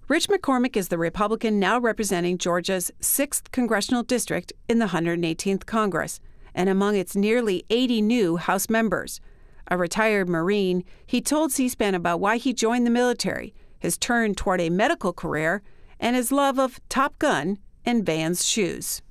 Rich McCormick is the Republican now representing Georgia's 6th congressional district in the 118th Congress, and among its nearly 80 new House members. A retired Marine, he told C-SPAN about why he joined the military, his turn toward a medical career, and his love of Top Gun and Vans shoes.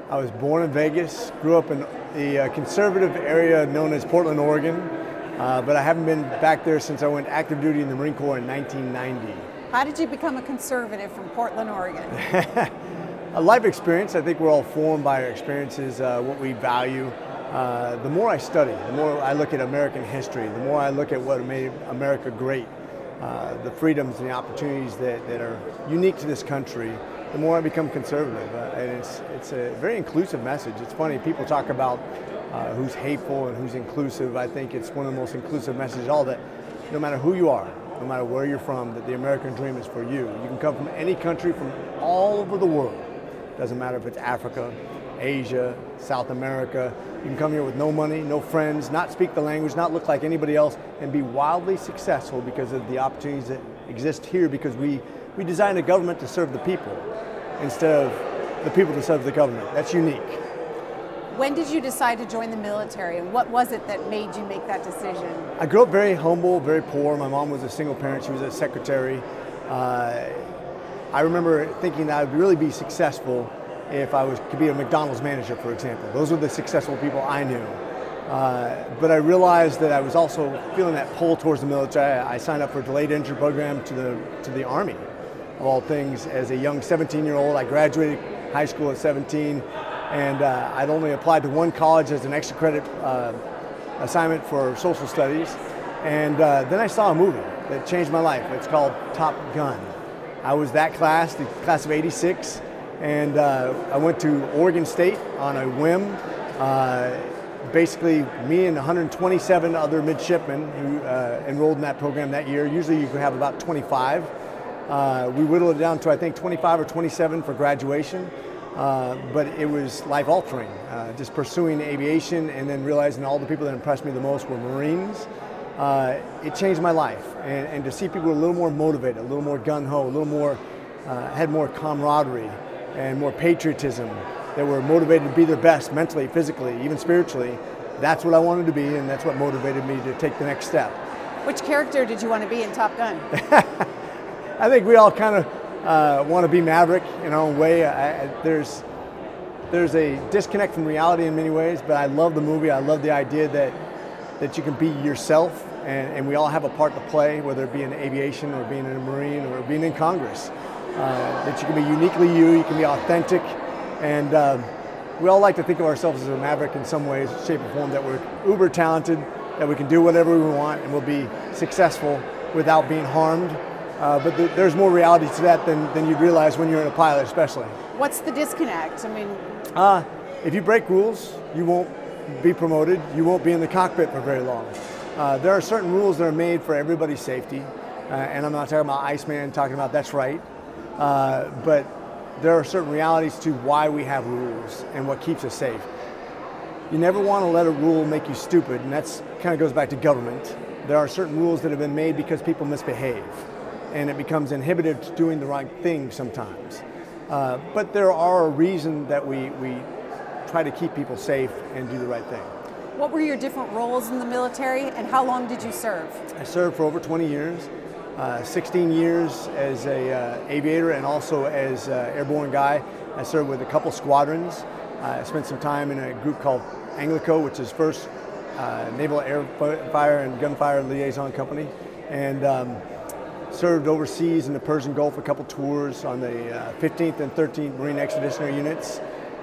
I was born in Vegas, grew up in the conservative area known as Portland, Oregon, but I haven't been back there since I went active duty in the Marine Corps in 1990. How did you become a conservative from Portland, Oregon? A life experience. I think we're all formed by our experiences, what we value. The more I study, the more I look at American history, the more I look at what made America great, the freedoms and the opportunities that are unique to this country, the more I become conservative. And it's a very inclusive message. It's funny, people talk about who's hateful and who's inclusive. I think it's one of the most inclusive messages all, that no matter who you are, no matter where you're from, that the American dream is for you. You can come from any country from all over the world. Doesn't matter if it's Africa, Asia, South America. You can come here with no money, no friends, not speak the language, not look like anybody else, and be wildly successful because of the opportunities that exist here, because we designed a government to serve the people instead of the people to serve the government. That's unique. When did you decide to join the military, and what was it that made you make that decision? I grew up very humble, very poor. My mom was a single parent. She was a secretary. I remember thinking that I would really be successful if I could be a McDonald's manager, for example. Those were the successful people I knew. But I realized that I was also feeling that pull towards the military. I signed up for a delayed entry program to the Army, of all things, as a young 17-year-old. I graduated high school at 17. And I'd only applied to one college as an extra credit assignment for social studies. And then I saw a movie that changed my life. It's called Top Gun. I was that class, the class of '86, and I went to Oregon State on a whim. Basically, me and 127 other midshipmen who enrolled in that program that year. Usually you could have about 25. We whittled it down to, I think, 25 or 27 for graduation. But it was life-altering, just pursuing aviation and then realizing all the people that impressed me the most were Marines. It changed my life, and to see people a little more motivated, a little more gung-ho, a little more, had more camaraderie and more patriotism, that were motivated to be their best mentally, physically, even spiritually. That's what I wanted to be, and that's what motivated me to take the next step. Which character did you want to be in Top Gun? I think we all kind of want to be Maverick in our own way. There's a disconnect from reality in many ways, but I love the movie. I love the idea that you can be yourself, and we all have a part to play, whether it be in aviation or being in a Marine or being in Congress. That you can be uniquely you, you can be authentic, and we all like to think of ourselves as a Maverick in some ways, shape or form, that we're uber talented, that we can do whatever we want, and we'll be successful without being harmed. But there's more reality to that than you'd realize when you're in a pilot, especially. What's the disconnect? I mean, if you break rules, you won't be promoted. You won't be in the cockpit for very long. There are certain rules that are made for everybody's safety, and I'm not talking about Iceman, talking about that's right. But there are certain realities to why we have rules and what keeps us safe. You never want to let a rule make you stupid, and that's kind of goes back to government. There are certain rules that have been made because people misbehave, and it becomes inhibitive to doing the right thing sometimes. But there are a reason that we try to keep people safe and do the right thing. What were your different roles in the military, and how long did you serve? I served for over 20 years, 16 years as an aviator and also as an airborne guy. I served with a couple squadrons. I spent some time in a group called Anglico, which is First Naval Air Fire and Gunfire Liaison Company, and served overseas in the Persian Gulf, a couple tours on the 15th and 13th Marine Expeditionary Units.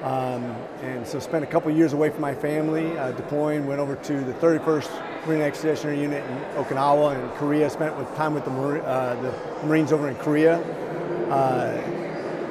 And so spent a couple years away from my family, deploying, went over to the 31st Marine Expeditionary Unit in Okinawa and Korea, spent time with the Marines over in Korea.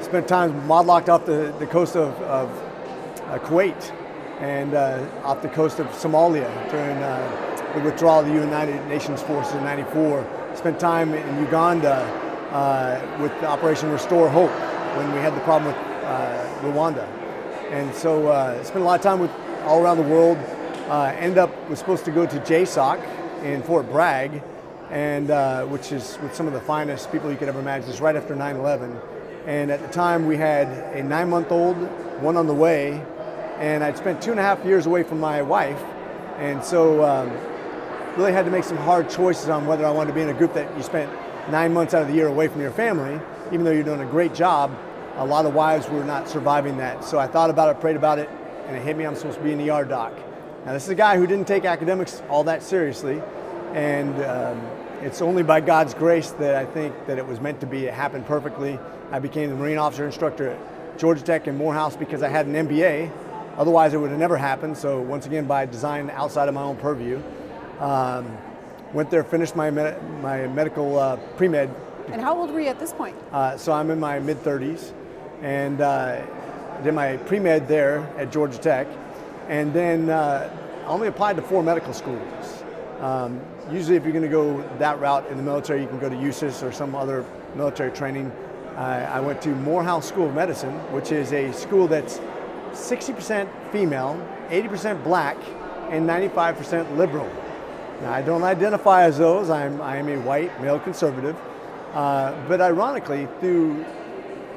Spent time modlocked off the coast of Kuwait and off the coast of Somalia during the withdrawal of the United Nations forces in '94. Spent time in Uganda with Operation Restore Hope when we had the problem with Rwanda. And so spent a lot of time with all around the world. Was supposed to go to JSOC in Fort Bragg, and which is with some of the finest people you could ever imagine. It's right after 9/11. And at the time we had a 9-month-old, one on the way, and I'd spent 2.5 years away from my wife. And so really had to make some hard choices on whether I wanted to be in a group that you spent 9 months out of the year away from your family. Even though you're doing a great job, a lot of wives were not surviving that. So I thought about it, prayed about it, and it hit me I'm supposed to be an ER doc. Now this is a guy who didn't take academics all that seriously, and it's only by God's grace that I think that it was meant to be. It happened perfectly. I became the Marine Officer Instructor at Georgia Tech and Morehouse because I had an MBA. Otherwise it would have never happened. So once again, by design outside of my own purview. Went there, finished my medical pre-med. And how old were you at this point? So I'm in my mid-30s, and did my pre-med there at Georgia Tech, and then I only applied to 4 medical schools. Usually if you're going to go that route in the military, you can go to USIS or some other military training. I went to Morehouse School of Medicine, which is a school that's 60% female, 80% black, and 95% liberal. Now, I don't identify as those. I am a white male conservative. But ironically, through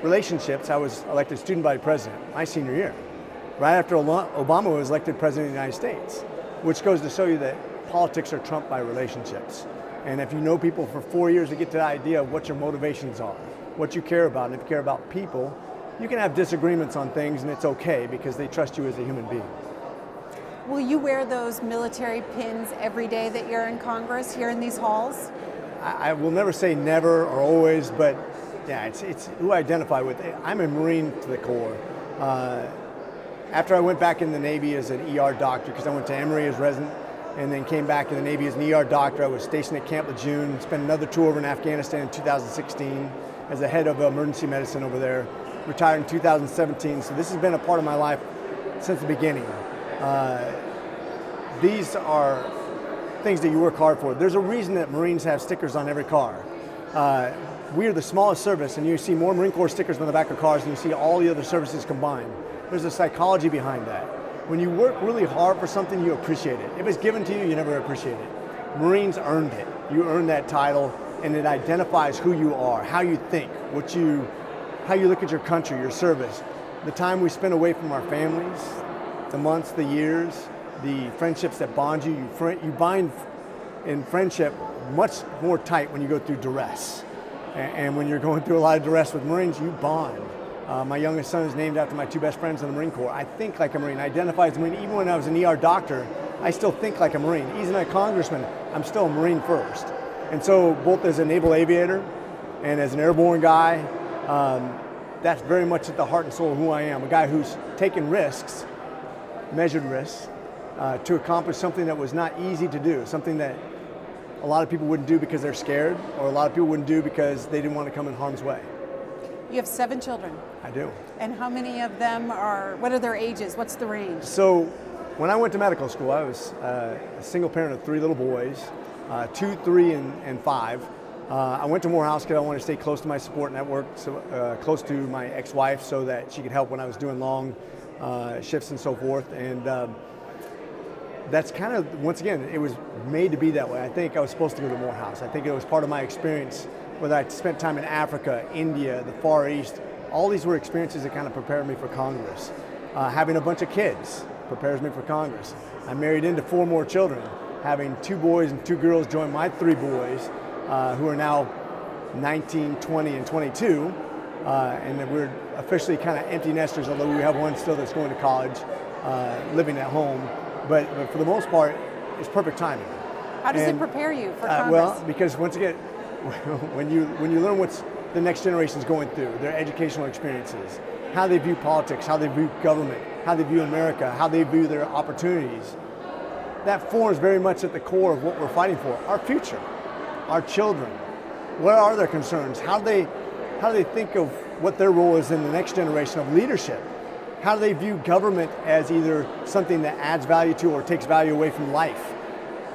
relationships, I was elected student body president my senior year, right after Obama was elected president of the United States, which goes to show you that politics are trumped by relationships. And if you know people for 4 years, you get to the idea of what your motivations are, what you care about. And if you care about people, you can have disagreements on things, and it's okay because they trust you as a human being. Will you wear those military pins every day that you're in Congress here in these halls? I will never say never or always, but yeah, it's who I identify with. I'm a Marine to the core. After I went back in the Navy as an ER doctor, because I went to Emory as resident, and then came back in the Navy as an ER doctor, I was stationed at Camp Lejeune, spent another tour over in Afghanistan in 2016 as the head of emergency medicine over there, retired in 2017, so this has been a part of my life since the beginning. These are things that you work hard for. There's a reason that Marines have stickers on every car. We are the smallest service, and you see more Marine Corps stickers on the back of cars than you see all the other services combined. There's a psychology behind that. When you work really hard for something, you appreciate it. If it's given to you, you never appreciate it. Marines earned it. You earned that title, and it identifies who you are, how you think, how you look at your country, your service. The time we spend away from our families, the months, the years, the friendships that bond you. You bind in friendship much more tight when you go through duress. And when you're going through a lot of duress with Marines, you bond. My youngest son is named after my 2 best friends in the Marine Corps. I think like a Marine, I identify as a Marine. Even when I was an ER doctor, I still think like a Marine. Even a congressman, I'm still a Marine first. And so both as a naval aviator and as an airborne guy, that's very much at the heart and soul of who I am. A guy who's taken risks, measured risks, to accomplish something that was not easy to do, something that a lot of people wouldn't do because they're scared, or a lot of people wouldn't do because they didn't want to come in harm's way. You have 7 children. I do. And how many of them what are their ages? What's the range? So when I went to medical school, I was a single parent of 3 little boys, 2, 3, and 5. I went to Morehouse because I wanted to stay close to my support network, so, close to my ex-wife so that she could help when I was doing long shifts and so forth. And that's kind of, once again, it was made to be that way. I think I was supposed to go to Morehouse. I think it was part of my experience, whether I spent time in Africa, India, the Far East. All these were experiences that kind of prepared me for Congress. Having a bunch of kids prepares me for Congress. I married into 4 more children. Having 2 boys and 2 girls join my 3 boys, who are now 19, 20, and 22. And then we're officially kind of empty nesters, although we have one still that's going to college, living at home. But for the most part, it's perfect timing. How does it prepare you for Congress? Well, because once again, when you learn what's the next generation's going through, their educational experiences, how they view politics, how they view government, how they view America, how they view their opportunities, that forms very much at the core of what we're fighting for. Our future, our children. What are their concerns? How do they think of what their role is in the next generation of leadership? How do they view government as either something that adds value to or takes value away from life?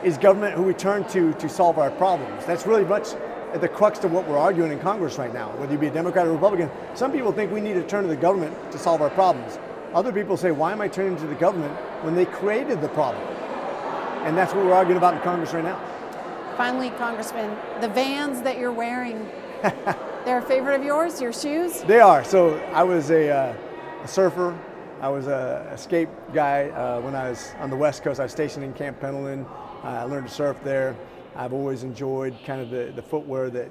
Is government who we turn to solve our problems? That's really much at the crux of what we're arguing in Congress right now, whether you be a Democrat or Republican. Some people think we need to turn to the government to solve our problems. Other people say, why am I turning to the government when they created the problem? And that's what we're arguing about in Congress right now. Finally, Congressman, the Vans that you're wearing, they're a favorite of yours, your shoes? They are. So I was a surfer. I was a skate guy when I was on the West Coast. I was stationed in Camp Pendleton. I learned to surf there. I've always enjoyed kind of the footwear that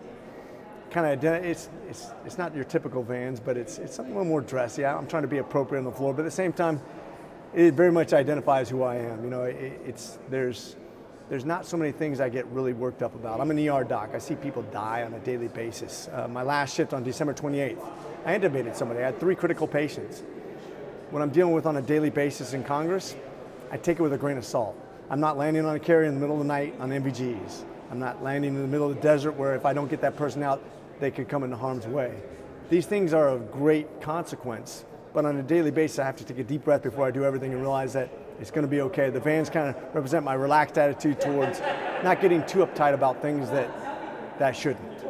kind of, it's not your typical Vans, but it's something a little more dressy. I'm trying to be appropriate on the floor, but at the same time, it very much identifies who I am. You know, there's not so many things I get really worked up about. I'm an ER doc. I see people die on a daily basis. My last shift on December 28th, I intubated somebody. I had 3 critical patients. What I'm dealing with on a daily basis in Congress, I take it with a grain of salt. I'm not landing on a carrier in the middle of the night on MVGs. I'm not landing in the middle of the desert where if I don't get that person out, they could come into harm's way. These things are of great consequence, but on a daily basis, I have to take a deep breath before I do everything and realize that it's going to be okay. The Vans kind of represent my relaxed attitude towards not getting too uptight about things that shouldn't.